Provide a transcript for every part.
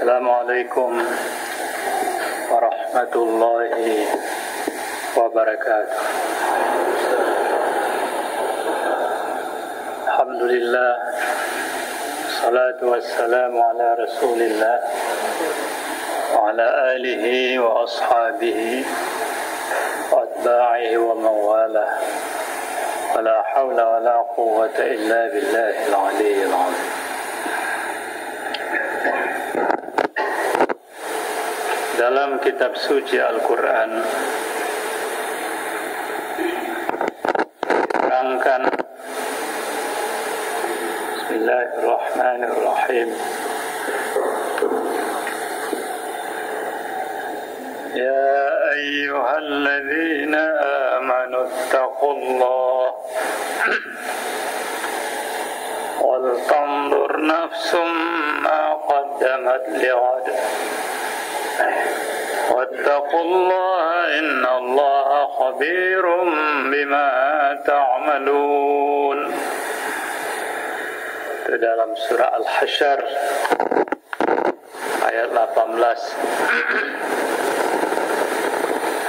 Assalamualaikum warahmatullahi wabarakatuh. Alhamdulillah, salatu wassalamu ala rasulillah wa ala alihi wa ashabihi wa atba'ihi wa mawalah. Wa la hawla wa la quwwata illa billahil aliyyil azim. Dalam kitab suci Al-Quran diterangkan, Bismillahirrahmanirrahim, Ya ayyuhalladzina amanu attaqullah wal tanzur nafsum ma qaddamat lighad واتقوا الله إن الله خبير بما تعملون. Itu dalam surah Al-Hasyr ayat 18.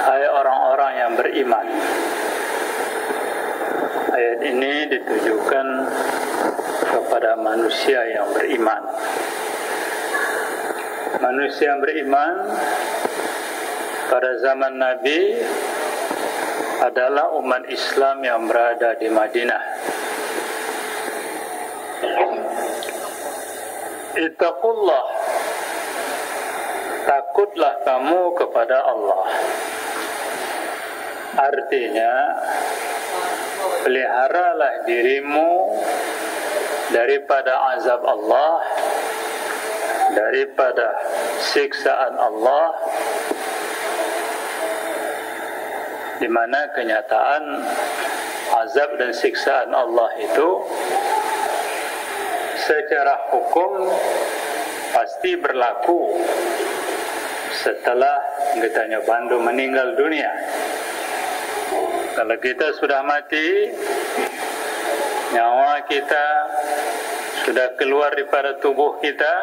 Hai orang-orang yang beriman. Ayat ini ditujukan kepada manusia yang beriman. Manusia yang beriman pada zaman Nabi adalah umat Islam yang berada di Madinah. Ittaqullah, takutlah kamu kepada Allah. Artinya, peliharalah dirimu daripada azab Allah, daripada siksaan Allah, di mana kenyataan azab dan siksaan Allah itu secara hukum pasti berlaku setelah kita bandu meninggal dunia. Kalau kita sudah mati, nyawa kita sudah keluar daripada tubuh kita,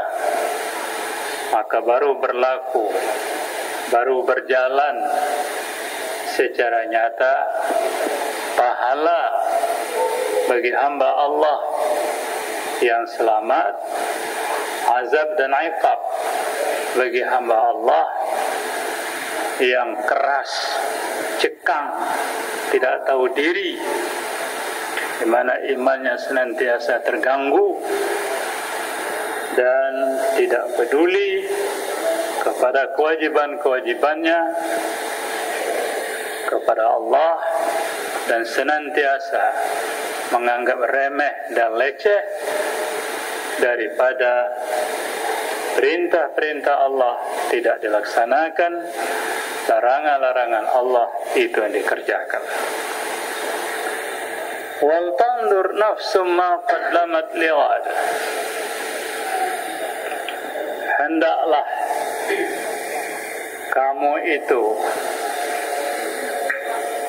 maka baru berlaku, baru berjalan secara nyata pahala bagi hamba Allah yang selamat, azab dan iqab bagi hamba Allah yang keras, cekang, tidak tahu diri, di mana imannya senantiasa terganggu dan tidak peduli kepada kewajiban-kewajibannya kepada Allah, dan senantiasa menganggap remeh dan leceh daripada perintah-perintah Allah tidak dilaksanakan, larangan-larangan Allah itu yang dikerjakan. Wal tandur nafsum ma qaddamat lighad, hendaklah kamu itu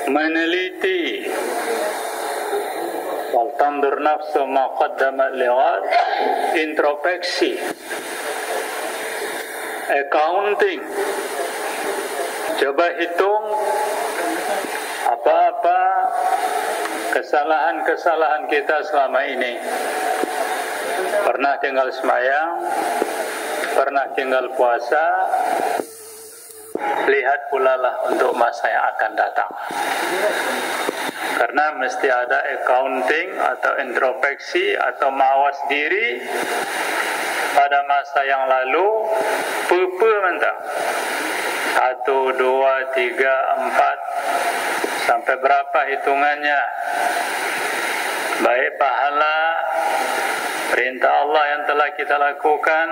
meneliti. Wal tandur nafsu ma qaddamat lighad, introspeksi, accounting, coba hitung apa-apa kesalahan-kesalahan kita selama ini. Pernah tinggal sembahyang, pernah tinggal puasa, lihat pula lah untuk masa yang akan datang. Karena mesti ada accounting atau introspeksi atau mawas diri pada masa yang lalu. Pupa mentang 1, 2, 3, 4 sampai berapa hitungannya, baik pahala perintah Allah yang telah kita lakukan,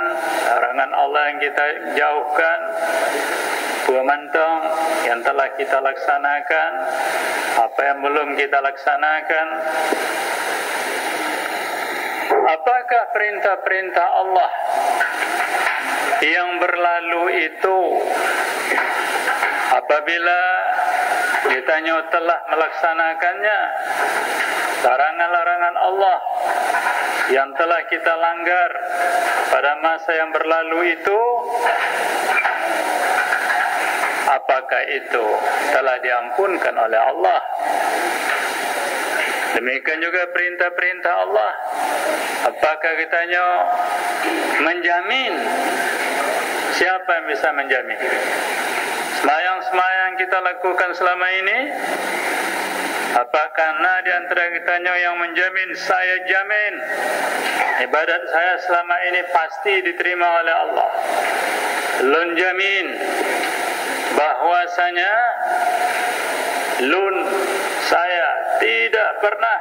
larangan Allah yang kita jauhkan, pemantang yang telah kita laksanakan, apa yang belum kita laksanakan. Apakah perintah-perintah Allah yang berlalu itu apabila kita telah melaksanakannya, larangan-larangan Allah yang telah kita langgar pada masa yang berlalu itu, apakah itu telah diampunkan oleh Allah? Demikian juga perintah-perintah Allah, apakah kitanya menjamin? Siapa yang bisa menjamin? Semayang-semayang kita lakukan selama ini, apakah ada di antara kitanya yang menjamin? Saya jamin ibadat saya selama ini pasti diterima oleh Allah. Lun jamin bahwasanya saya tidak pernah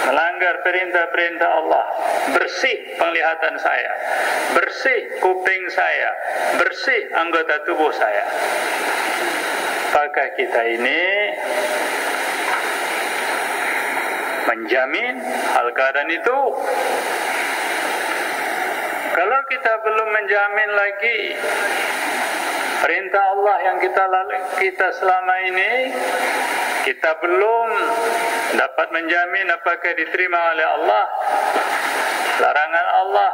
melanggar perintah-perintah Allah. Bersih penglihatan saya, bersih kuping saya, bersih anggota tubuh saya. Apakah kita ini menjamin hal keadaan itu? Kalau kita belum menjamin lagi perintah Allah yang kita selama ini, kita belum dapat menjamin apakah diterima oleh Allah. Larangan Allah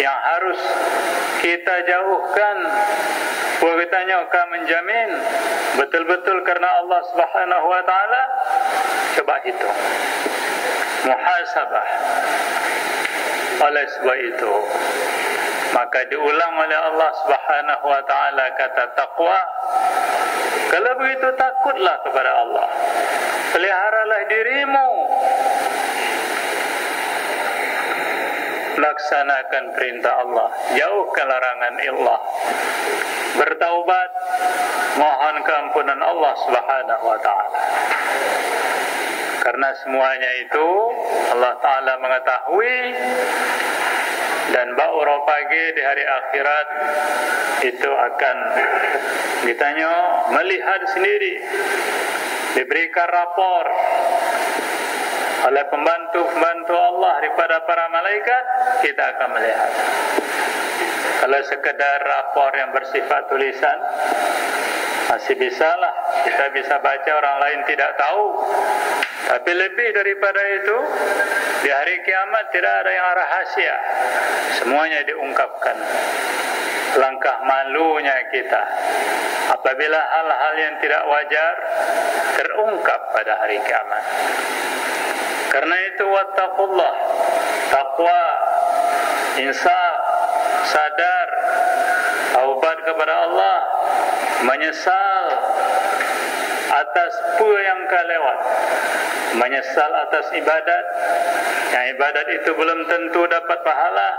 yang harus kita jauhkan, bukannya akan menjamin betul-betul karena Allah Subhanahu wa taala. Coba hitung muhasabah. Oleh sebab itu, maka diulang oleh Allah Subhanahu wa taala kata taqwa. Kalau begitu takutlah kepada Allah. Peliharalah dirimu. Laksanakan perintah Allah, jauhkan larangan Allah. Bertaubat, mohon keampunan Allah Subhanahu wa taala. Karena semuanya itu Allah Ta'ala mengetahui, dan ba'ura pagi di hari akhirat itu akan ditanya, melihat sendiri, diberikan rapor oleh pembantu-pembantu Allah daripada para malaikat. Kita akan melihat. Kalau sekedar rapor yang bersifat tulisan, masih bisalah, kita bisa baca, orang lain tidak tahu. Tapi lebih daripada itu, di hari kiamat tidak ada yang rahasia, semuanya diungkapkan. Langkah malunya kita apabila hal-hal yang tidak wajar terungkap pada hari kiamat. Karena itu wattaqullah, takwa, insaf, sadar, taubat kepada Allah, menyesal atas apa yang kau lewat, menyesal atas ibadat yang ibadat itu belum tentu dapat pahala,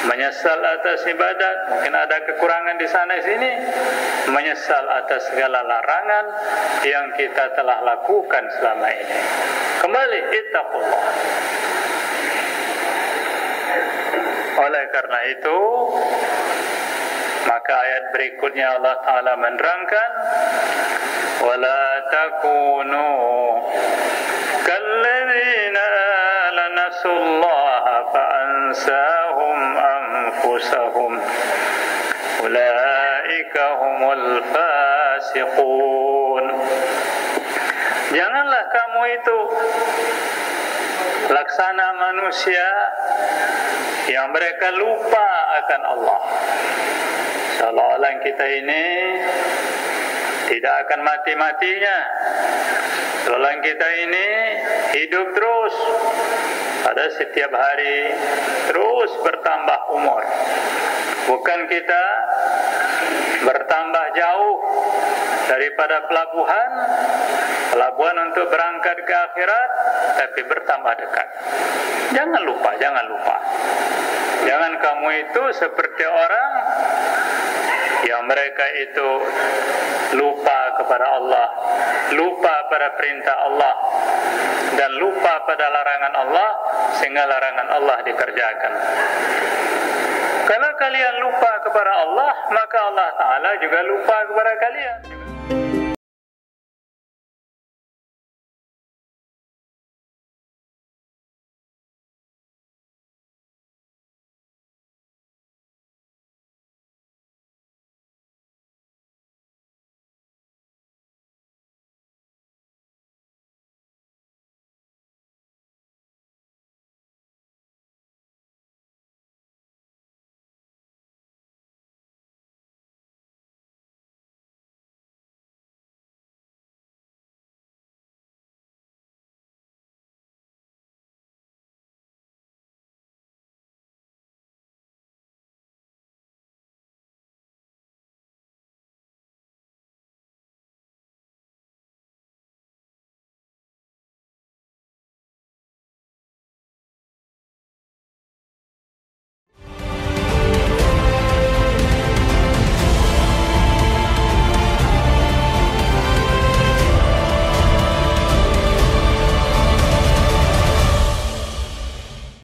menyesal atas ibadat mungkin ada kekurangan di sana sini, menyesal atas segala larangan yang kita telah lakukan selama ini. Kembali, ittaqullah. Oleh karena itu, maka ayat berikutnya Allah Ta'ala menerangkan, وَلَا تَكُونُوا كَالَّذِينَ نَسُوا اللَّهَ فَأَنْسَاهُمْ أَنفُسَهُمْ أُولَئِكَ هُمُ الْفَاسِقُونَ. Janganlah kamu itu laksana manusia yang mereka lupa akan Allah. Seolah-olah kita ini tidak akan mati-matinya. Seolah kita ini hidup terus, pada setiap hari terus bertambah umur. Bukan kita bertambah jauh daripada pelabuhan untuk berangkat ke akhirat, tapi bertambah dekat. Jangan lupa. Jangan kamu itu seperti orang yang mereka itu lupa kepada Allah, lupa pada perintah Allah, dan lupa pada larangan Allah, sehingga larangan Allah dikerjakan. Kalau kalian lupa kepada Allah, maka Allah Ta'ala juga lupa kepada kalian.